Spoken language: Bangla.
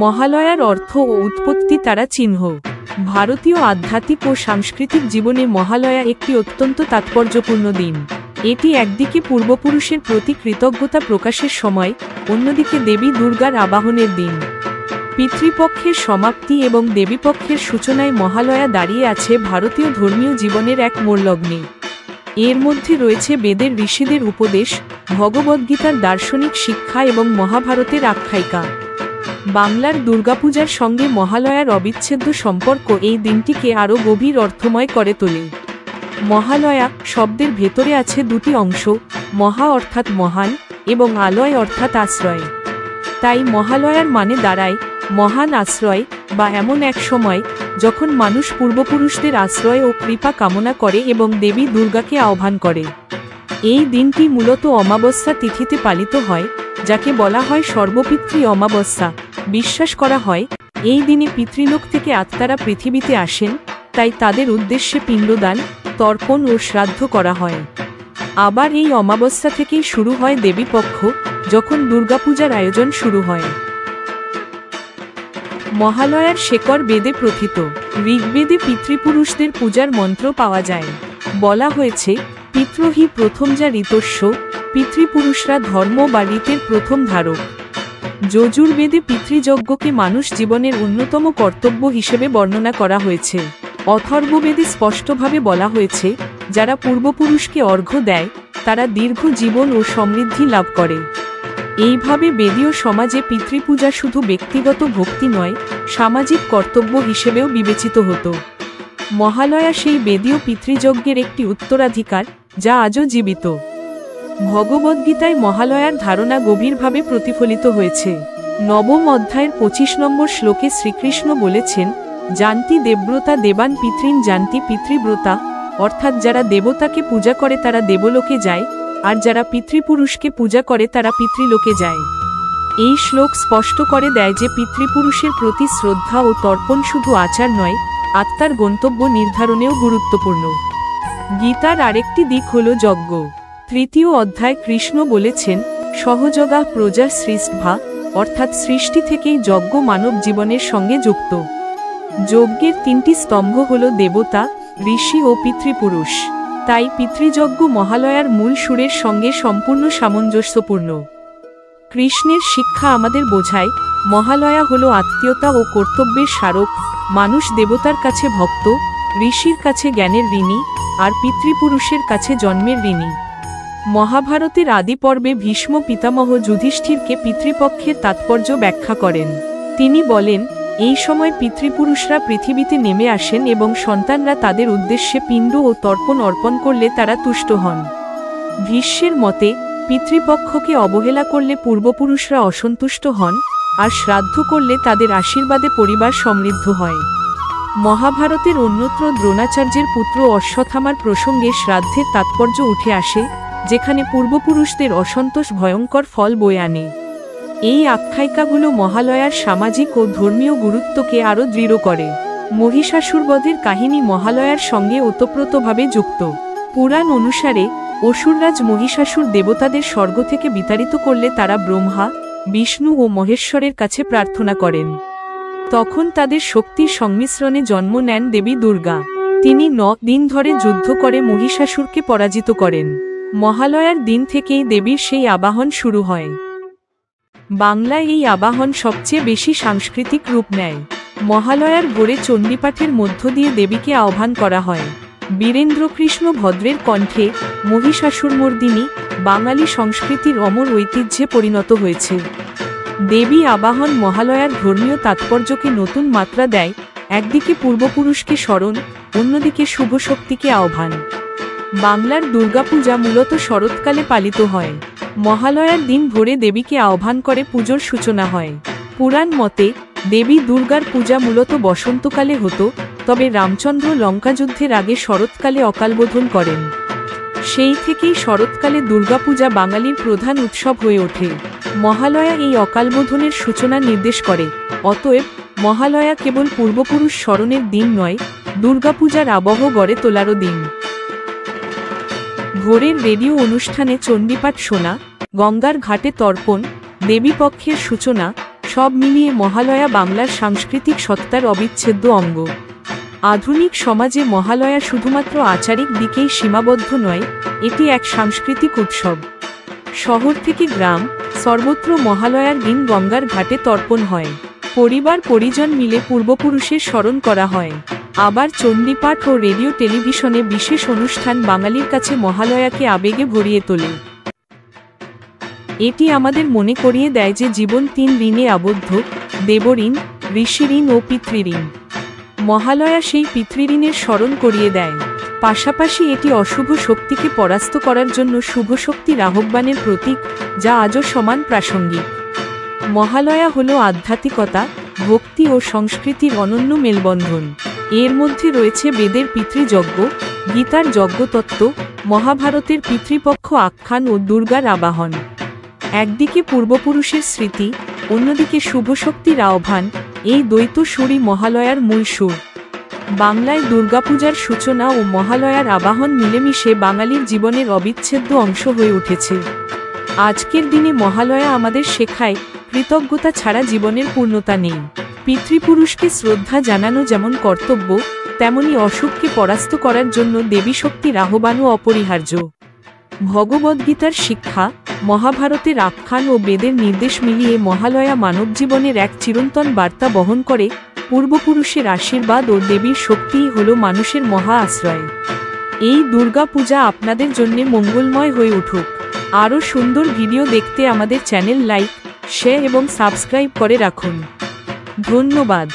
মহালয়ার অর্থ ও উৎপত্তি তারা চিহ্ন। ভারতীয় আধ্যাত্মিক ও সাংস্কৃতিক জীবনে মহালয়া একটি অত্যন্ত তাৎপর্যপূর্ণ দিন। এটি একদিকে পূর্বপুরুষের প্রতি কৃতজ্ঞতা প্রকাশের সময়, অন্যদিকে দেবী দুর্গার আবাহনের দিন। পিতৃপক্ষের সমাপ্তি এবং দেবীপক্ষের সূচনায় মহালয়া দাঁড়িয়ে আছে ভারতীয় ধর্মীয় জীবনের এক মোড়লগ্নে। এর মধ্যে রয়েছে বেদের ঋষিদের উপদেশ, ভগবদ্গীতার দার্শনিক শিক্ষা এবং মহাভারতের আখ্যায়িকা। বাংলার দুর্গাপূজার সঙ্গে মহালয়ার অবিচ্ছেদ্য সম্পর্ক এই দিনটিকে আরও গভীর অর্থময় করে তোলে। মহালয়া শব্দের ভেতরে আছে দুটি অংশ, মহা অর্থাৎ মহান এবং আলয় অর্থাৎ আশ্রয়। তাই মহালয়ার মানে দাঁড়ায় মহান আশ্রয়, বা এমন এক সময় যখন মানুষ পূর্বপুরুষদের আশ্রয় ও কৃপা কামনা করে এবং দেবী দুর্গাকে আহ্বান করে। এই দিনটি মূলত অমাবস্যা তিথিতে পালিত হয়, যাকে বলা হয় সর্বপিতৃ অমাবস্যা। বিশ্বাস করা হয় এই দিনে পিতৃলোক থেকে আত্মারা পৃথিবীতে আসেন, তাই তাদের উদ্দেশ্যে পিণ্ডদান, তর্পণ ও শ্রাদ্ধ করা হয়। আবার এই অমাবস্যা থেকেই শুরু হয় দেবীপক্ষ, যখন দুর্গাপূজার আয়োজন শুরু হয়। মহালয়ার শেকড় বেদে প্রথিত। ঋগ্বেদে পিতৃপুরুষদের পূজার মন্ত্র পাওয়া যায়। বলা হয়েছে, পিতৃহি প্রথম যা ঋতস্য, পিতৃপুরুষরা ধর্ম বা রীতের প্রথম ধারক। যজুর্বেদে পিতৃযজ্ঞকে মানুষ জীবনের অন্যতম কর্তব্য হিসেবে বর্ণনা করা হয়েছে। অথর্ববেদে স্পষ্টভাবে বলা হয়েছে, যারা পূর্বপুরুষকে অর্ঘ্য দেয় তারা দীর্ঘ জীবন ও সমৃদ্ধি লাভ করে। এইভাবে বেদীয় সমাজে পিতৃপূজা শুধু ব্যক্তিগত ভক্তি নয়, সামাজিক কর্তব্য হিসেবেও বিবেচিত হতো। মহালয়া সেই বেদীয় পিতৃযজ্ঞের একটি উত্তরাধিকার, যা আজও জীবিত। ভগবদ্গীতায় মহালয়ার ধারণা গভীরভাবে প্রতিফলিত হয়েছে। নবম অধ্যায়ের 25 নম্বর শ্লোকে শ্রীকৃষ্ণ বলেছেন, জানতি দেবব্রতা দেবান পিতৃন জানতি পিতৃব্রতা, অর্থাৎ যারা দেবতাকে পূজা করে তারা দেবলোকে যায়, আর যারা পিতৃপুরুষকে পূজা করে তারা পিতৃলোকে যায়। এই শ্লোক স্পষ্ট করে দেয় যে পিতৃপুরুষের প্রতি শ্রদ্ধা ও তর্পণ শুধু আচার নয়, আত্মার গন্তব্য নির্ধারণেও গুরুত্বপূর্ণ। গীতার আরেকটি দিক হল যজ্ঞ। 3য় অধ্যায় কৃষ্ণ বলেছেন, সহযোগা প্রজা সৃষ্টভা, অর্থাৎ সৃষ্টি থেকেই যজ্ঞ মানব জীবনের সঙ্গে যুক্ত। যজ্ঞের 3টি স্তম্ভ হল দেবতা, ঋষি ও পিতৃপুরুষ। তাই পিতৃযজ্ঞ মহালয়ার মূল সুরের সঙ্গে সম্পূর্ণ সামঞ্জস্যপূর্ণ। কৃষ্ণের শিক্ষা আমাদের বোঝায়, মহালয়া হল আত্মীয়তা ও কর্তব্যের স্মারক। মানুষ দেবতার কাছে ভক্ত, ঋষির কাছে জ্ঞানের ঋণী, আর পিতৃপুরুষের কাছে জন্মের ঋণী। মহাভারতের আদি পর্বে ভীষ্ম পিতামহ যুধিষ্ঠিরকে পিতৃপক্ষের তাৎপর্য ব্যাখ্যা করেন। তিনি বলেন, এই সময় পিতৃপুরুষরা পৃথিবীতে নেমে আসেন এবং সন্তানরা তাদের উদ্দেশ্যে পিণ্ড ও তর্পণ অর্পণ করলে তারা তুষ্ট হন। ভীষ্মের মতে, পিতৃপক্ষকে অবহেলা করলে পূর্বপুরুষরা অসন্তুষ্ট হন, আর শ্রাদ্ধ করলে তাদের আশীর্বাদে পরিবার সমৃদ্ধ হয়। মহাভারতের অন্যত্র দ্রোণাচার্যের পুত্র অশ্বত্থামার প্রসঙ্গে শ্রাদ্ধের তাৎপর্য উঠে আসে, যেখানে পূর্বপুরুষদের অসন্তোষ ভয়ঙ্কর ফল বয়ে আনে। এই আখ্যায়িকাগুলো মহালয়ার সামাজিক ও ধর্মীয় গুরুত্বকে আরও দৃঢ় করে। মহিষাসুরবধের কাহিনী মহালয়ার সঙ্গে ওতপ্রোতভাবে যুক্ত। পুরাণ অনুসারে অসুররাজ মহিষাসুর দেবতাদের স্বর্গ থেকে বিতাড়িত করলে তারা ব্রহ্মা, বিষ্ণু ও মহেশ্বরের কাছে প্রার্থনা করেন। তখন তাদের শক্তির সংমিশ্রণে জন্ম নেন দেবী দুর্গা। তিনি 9 দিন ধরে যুদ্ধ করে মহিষাসুরকে পরাজিত করেন। মহালয়ার দিন থেকেই দেবীর সেই আবাহন শুরু হয়। বাংলায় এই আবাহন সবচেয়ে বেশি সাংস্কৃতিক রূপ নেয়। মহালয়ার ভোরে চণ্ডীপাঠের মধ্য দিয়ে দেবীকে আহ্বান করা হয়। বীরেন্দ্রকৃষ্ণ ভদ্রের কণ্ঠে মহিষাসুরমর্দিনী বাঙালি সংস্কৃতির অমর ঐতিহ্যে পরিণত হয়েছে। দেবী আবাহন মহালয়ার ধর্মীয় তাৎপর্যকে নতুন মাত্রা দেয়। একদিকে পূর্বপুরুষকে স্মরণ, অন্যদিকে শুভ শক্তিকে আহ্বান। বাংলার দুর্গাপূজা মূলত শরৎকালে পালিত হয়। মহালয়ার দিন ভোরে দেবীকে আহ্বান করে পুজোর সূচনা হয়। পুরাণ মতে দেবী দুর্গার পূজা মূলত বসন্তকালে হতো, তবে রামচন্দ্র লঙ্কাযুদ্ধের আগে শরৎকালে অকালবোধন করেন। সেই থেকেই শরৎকালে দুর্গাপূজা বাঙালির প্রধান উৎসব হয়ে ওঠে। মহালয়া এই অকালবোধনের সূচনা নির্দেশ করে। অতএব মহালয়া কেবল পূর্বপুরুষ স্মরণের দিন নয়, দুর্গাপূজার আবহ গড়ে তোলারও দিন। ভোরের রেডিও অনুষ্ঠানে চণ্ডীপাঠ শোনা, গঙ্গার ঘাটে তর্পণ, দেবীপক্ষের সূচনা, সব মিলিয়ে মহালয়া বাংলার সাংস্কৃতিক সত্তার অবিচ্ছেদ্য অঙ্গ। আধুনিক সমাজে মহালয়া শুধুমাত্র আচারিক দিকেই সীমাবদ্ধ নয়, এটি এক সাংস্কৃতিক উৎসব। শহর থেকে গ্রাম সর্বত্র মহালয়ার দিন গঙ্গার ঘাটে তর্পণ হয়, পরিবার পরিজন মিলে পূর্বপুরুষের স্মরণ করা হয়। আবার চণ্ডীপাঠ ও রেডিও টেলিভিশনে বিশেষ অনুষ্ঠান বাঙালির কাছে মহালয়াকে আবেগে ভরিয়ে তোলে। এটি আমাদের মনে করিয়ে দেয় যে জীবন 3 ঋণে আবদ্ধ: দেবঋণ, ঋষিঋণ ও পিতৃঋণ। মহালয়া সেই পিতৃঋণের স্মরণ করিয়ে দেয়। পাশাপাশি এটি অশুভ শক্তিকে পরাস্ত করার জন্য শুভ শক্তির আহ্বানের প্রতীক, যা আজও সমান প্রাসঙ্গিক। মহালয়া হল আধ্যাত্মিকতা, ভক্তি ও সংস্কৃতির অনন্য মেলবন্ধন। এর মধ্যে রয়েছে বেদের পিতৃযজ্ঞ, গীতার যজ্ঞতত্ত্ব, মহাভারতের পিতৃপক্ষ আখ্যান ও দুর্গার আবাহন। একদিকে পূর্বপুরুষের স্মৃতি, অন্যদিকে শুভ শক্তির আহ্বান, এই দ্বৈত সুরই মহালয়ার মূল সুর। বাংলায় দুর্গাপূজার সূচনা ও মহালয়ার আবাহন মিলেমিশে বাঙালির জীবনের অবিচ্ছেদ্য অংশ হয়ে উঠেছে। আজকের দিনে মহালয়া আমাদের শেখায়, কৃতজ্ঞতা ছাড়া জীবনের পূর্ণতা নেই। পিতৃপুরুষকে শ্রদ্ধা জানানো যেমন কর্তব্য, তেমনি অশুভকে পরাস্ত করার জন্য দেবী শক্তির আহ্বানও অপরিহার্য। ভগবদ্গীতার শিক্ষা, মহাভারতের আখ্যান ও বেদের নির্দেশ মিলিয়ে মহালয়া মানবজীবনের এক চিরন্তন বার্তা বহন করে। পূর্বপুরুষের আশীর্বাদ ও দেবীর শক্তিই হল মানুষের মহা আশ্রয়। এই দুর্গা পূজা আপনাদের জন্য মঙ্গলময় হয়ে উঠুক। আরও সুন্দর ভিডিও দেখতে আমাদের চ্যানেল লাইক, শেয়ার এবং সাবস্ক্রাইব করে রাখুন। ধন্যবাদ।